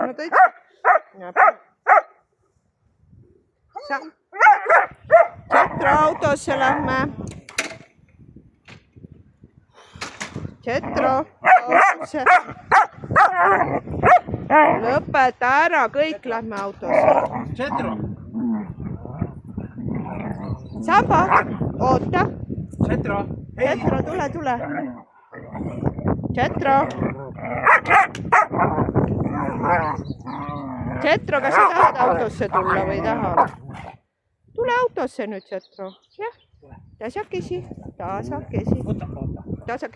No täitsa. Tšetro autosse lähme. Tšetro autosse. Lõpeta ära, kõik lähme autosse. Tšetro! Samba, oota. Tšetro! Tšetro, tule. Tšetro. Tšetro, kas sa tahad autosse tulla või ei taha? Tule autosse nüüd, Tšetro. Jah, tasakesi.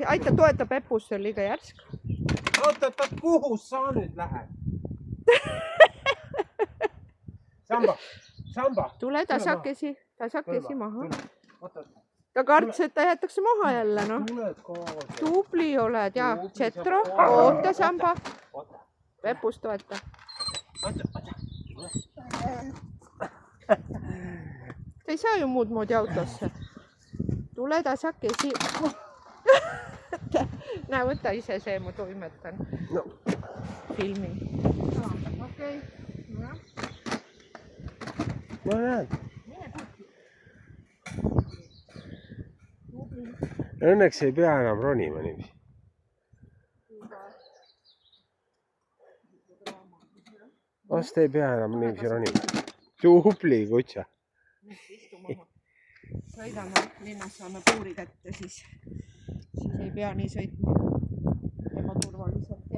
Aita toeta Pepus, see on liiga järsk. Oota, kuhu sa nüüd lähed? Samba. Tule tasakesi maha. Ta karts, et ta jäetakse maha jälle, noh. Tubli oled, ja. Tšetro, oota, Samba. Pepus toeta. Sa ei saa ju muud moodi autosse. Tule tasakesi. Näe, võta ise see, ma toimetan. Filmi. Okei. Ma näen. Õnneks ei pea enam ronima niiviisi. Vast ei pea enam niiviisi ronima. Tubli kutsa. Istu maha. Sõidame linnas, saame puuri kätte, siis ei pea nii sõitma ebaturvaliselt.